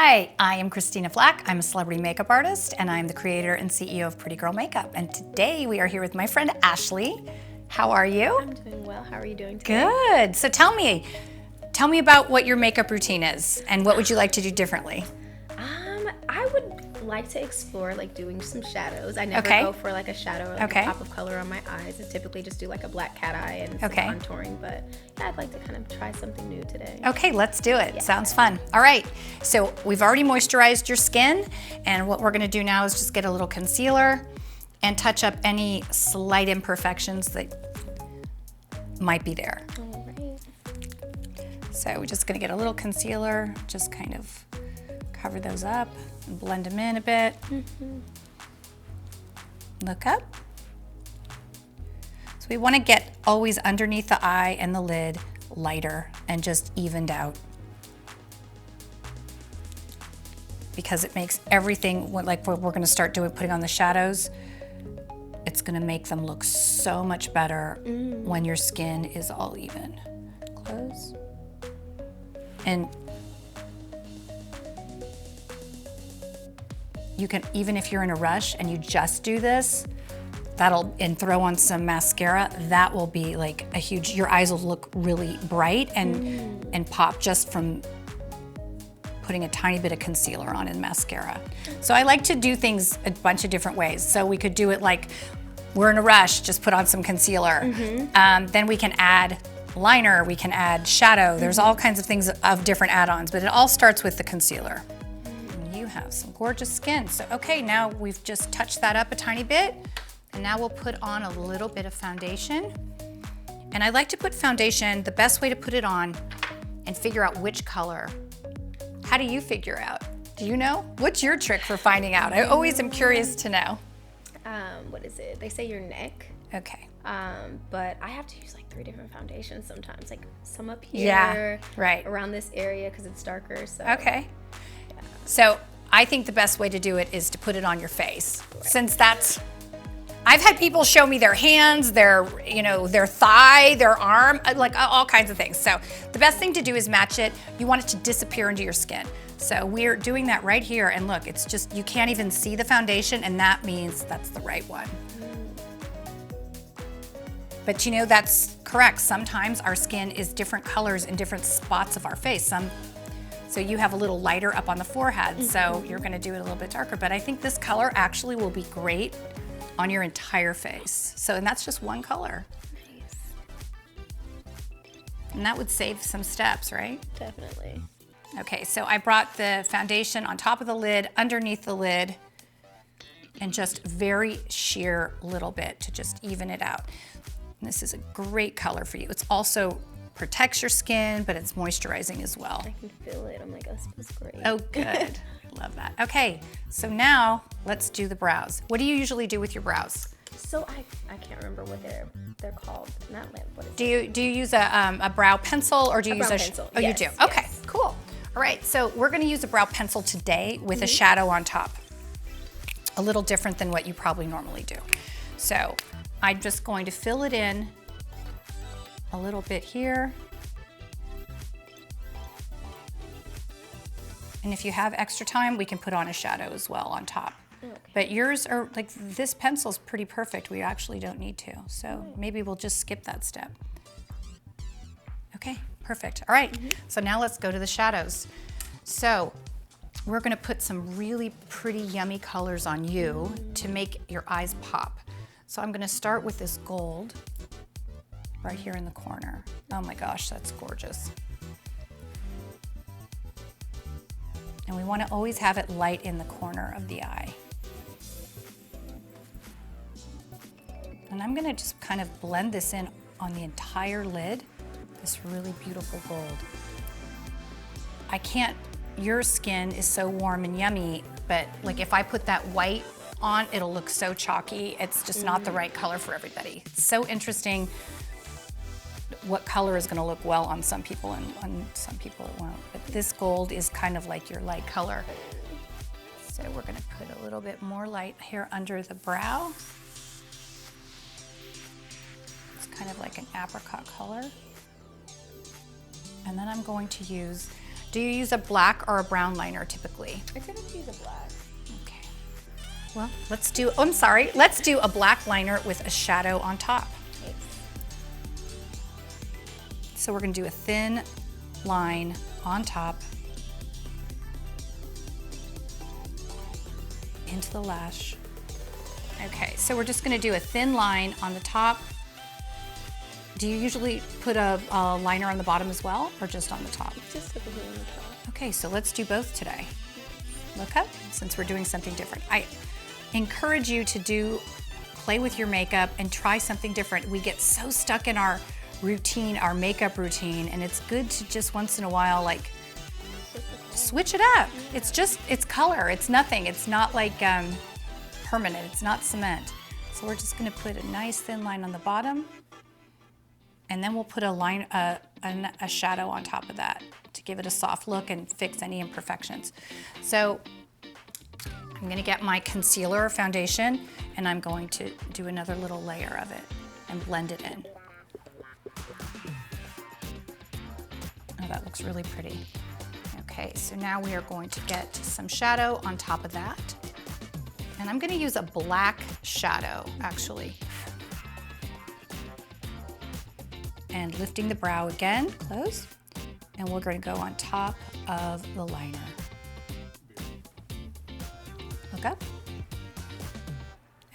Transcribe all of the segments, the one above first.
Hi, I am Christina Flach. I'm a celebrity makeup artist and I'm the creator and CEO of Pretty Girl Makeup. And today we are here with my friend Ashley. How are you? I'm doing well. How are you doing today? Good. So tell me about what your makeup routine is and what would you like to do differently? I would like to explore doing some shadows. I never Okay. go for a shadow or a pop of color on my eyes. I typically just do a black cat eye and some contouring, but yeah, I'd like to kind of try something new today. Okay, let's do it. Yeah. Sounds fun. All right, so we've already moisturized your skin, and what we're gonna do now is just get a little concealer and touch up any slight imperfections that might be there. All right. So we're just gonna get a little concealer, just kind of cover those up and blend them in a bit. Look up. So we wanna get always underneath the eye and the lid lighter and just evened out, because it makes everything, like what we're gonna start doing, putting on the shadows, it's gonna make them look so much better when your skin is all even. Close. And you can, even if you're in a rush and you just do this, and throw on some mascara, that will be like a huge, your eyes will look really bright and pop just from putting a tiny bit of concealer on in mascara. So I like to do things a bunch of different ways. So we could do it like, we're in a rush, just put on some concealer. Then we can add liner, we can add shadow. There's all kinds of things of different add-ons, but it all starts with the concealer. You have some gorgeous skin. So okay, now we've just touched that up a tiny bit, and now we'll put on a little bit of foundation. And I like to put foundation, the best way to put it on and figure out which color. How do you figure out? Do you know? What's your trick for finding out? I always am curious to know. What is it? They say your neck. Okay. But I have to use 3 different foundations sometimes. Some up here, Yeah, right. around this area because it's darker. So Okay. So I think the best way to do it is to put it on your face. Since that's, I've had people show me their hands, their thigh, their arm, all kinds of things. So the best thing to do is match it. You want it to disappear into your skin. So we're doing that right here, and look, it's just, you can't even see the foundation, and that means that's the right one. But that's correct. Sometimes our skin is different colors in different spots of our face. So you have a little lighter up on the forehead, so you're gonna do it a little bit darker. But I think this color actually will be great on your entire face. So, and that's just one color. Nice. And that would save some steps, right? Definitely. Okay, so I brought the foundation on top of the lid, underneath the lid, and just very sheer little bit to just even it out. And this is a great color for you. It's also protects your skin, but it's moisturizing as well. I can feel it. I'm like, oh, this is great. Oh, good. Love that. Okay, so now let's do the brows. What do you usually do with your brows? So I can't remember what they're called. Not lamp. What is it? Do you use a brow pencil, or do you use brow pencil? Oh, Yes, you do. Okay, yes. cool. All right, so we're going to use a brow pencil today with a shadow on top. A little different than what you probably normally do. So I'm just going to fill it in a little bit here. And if you have extra time, we can put on a shadow as well on top. Okay. But yours are, this pencil's pretty perfect. We actually don't need to. So maybe we'll just skip that step. Okay, perfect. All right, so now let's go to the shadows. So we're gonna put some really pretty, yummy colors on you to make your eyes pop. So I'm gonna start with this gold right here in the corner. Oh my gosh, that's gorgeous. And we want to always have it light in the corner of the eye. And I'm going to just kind of blend this in on the entire lid, this really beautiful gold. Your skin is so warm and yummy, but if I put that white on, it'll look so chalky. It's just not the right color for everybody. It's so interesting what color is going to look well on some people and on some people it won't. But this gold is kind of like your light color. So we're going to put a little bit more light here under the brow. It's kind of like an apricot color. And then I'm going to use Do you use a black or a brown liner typically? I typically use a black. Okay. Well, let's do, oh, I'm sorry. Let's do a black liner with a shadow on top. Okay. So we're gonna do a thin line on top into the lash. Okay, so we're just gonna do a thin line on the top. Do you usually put a liner on the bottom as well, or just on the top? Just typically on the top. Okay, so let's do both today. Look up, since we're doing something different. I encourage you to play with your makeup and try something different. We get so stuck in our routine, our makeup routine, and it's good to just once in a while, like, switch it up. It's just, it's color, it's nothing. It's not like permanent, it's not cement. So we're just gonna put a nice thin line on the bottom, and then we'll put a shadow on top of that to give it a soft look and fix any imperfections. So I'm gonna get my concealer foundation, and I'm going to do another little layer of it and blend it in. Oh, that looks really pretty. Okay, so now we are going to get some shadow on top of that. And I'm gonna use a black shadow, actually. And lifting the brow again, close. And we're gonna go on top of the liner. Look up.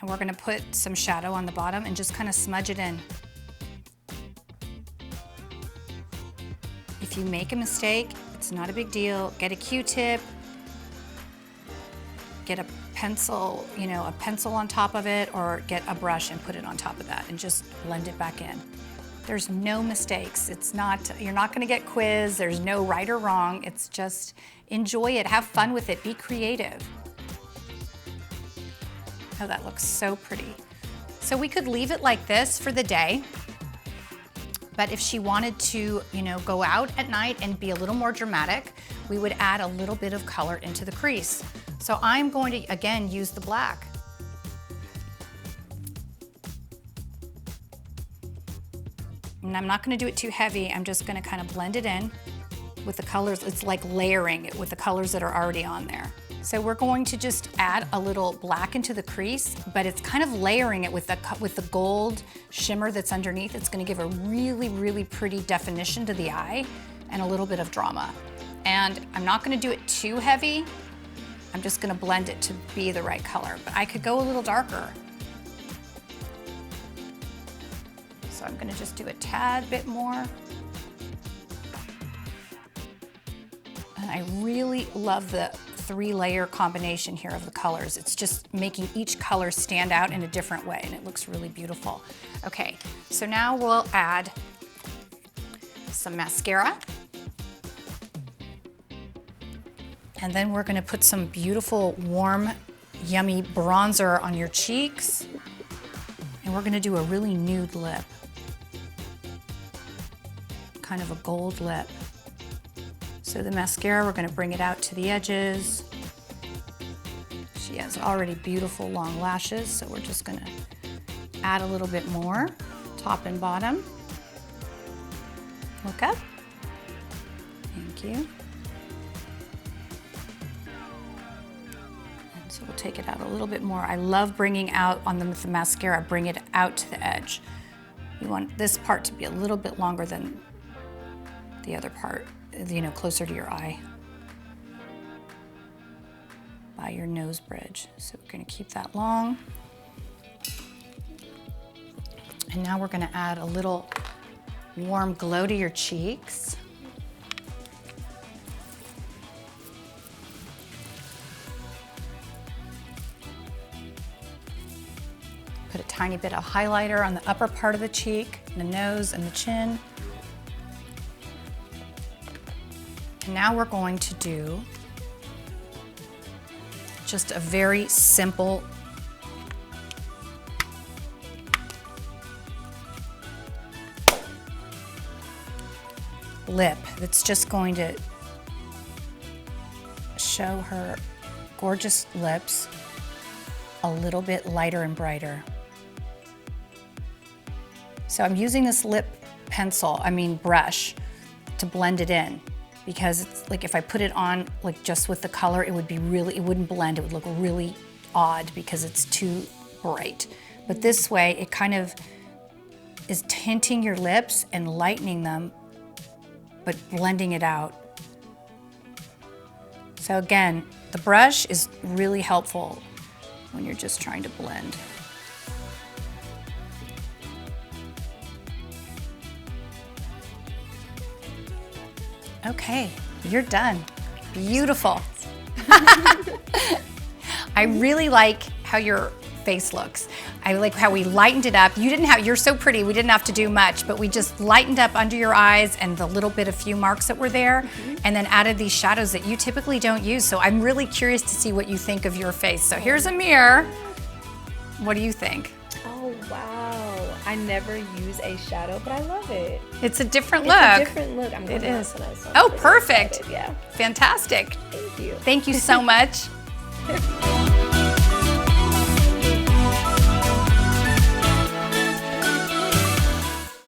And we're gonna put some shadow on the bottom and just kind of smudge it in. If you make a mistake, it's not a big deal. Get a Q-tip, get a pencil, you know, a pencil on top of it, or get a brush and put it on top of that and just blend it back in. There's no mistakes. It's not, you're not gonna get quizzed. There's no right or wrong. It's just enjoy it, have fun with it, be creative. Oh, that looks so pretty. So we could leave it like this for the day, but if she wanted to, you know, go out at night and be a little more dramatic, we would add a little bit of color into the crease. So I'm going to, again, use the black. And I'm not gonna do it too heavy. I'm just gonna kind of blend it in with the colors. It's like layering it with the colors that are already on there. So we're going to just add a little black into the crease, but it's kind of layering it with the gold shimmer that's underneath. It's gonna give a really, really pretty definition to the eye and a little bit of drama. And I'm not gonna do it too heavy. I'm just gonna blend it to be the right color, but I could go a little darker. So I'm gonna just do a tad bit more. And I really love the 3-layer combination here of the colors. It's just making each color stand out in a different way, and it looks really beautiful. Okay, so now we'll add some mascara. And then we're gonna put some beautiful, warm, yummy bronzer on your cheeks. And we're gonna do a really nude lip. Kind of a gold lip. So the mascara, we're gonna bring it out to the edges. She has already beautiful long lashes, so we're just gonna add a little bit more, top and bottom. Look up. Thank you. And so we'll take it out a little bit more. I love bringing out on the mascara, bring it out to the edge. You want this part to be a little bit longer than the other part, you know, closer to your eye, by your nose bridge. So we're gonna keep that long. And now we're gonna add a little warm glow to your cheeks. Put a tiny bit of highlighter on the upper part of the cheek, the nose and the chin. And now we're going to do just a very simple lip that's just going to show her gorgeous lips a little bit lighter and brighter. So I'm using this lip brush to blend it in. because it's like if I put it on like just with the color, it wouldn't blend. It would look really odd because it's too bright. But this way, it kind of is tinting your lips and lightening them, but blending it out. So again, the brush is really helpful when you're just trying to blend. Okay, you're done. Beautiful. I really like how your face looks. I like how we lightened it up. You're so pretty, we didn't have to do much, but we just lightened up under your eyes and the little bit of few marks that were there, and then added these shadows that you typically don't use. So I'm really curious to see what you think of your face. So here's a mirror. What do you think? Oh, wow. I never use a shadow, but I love it. It's a different look. It's a different look. I'm going It is. to Oh, perfect. excited. Yeah. Fantastic. Thank you. Thank you so much.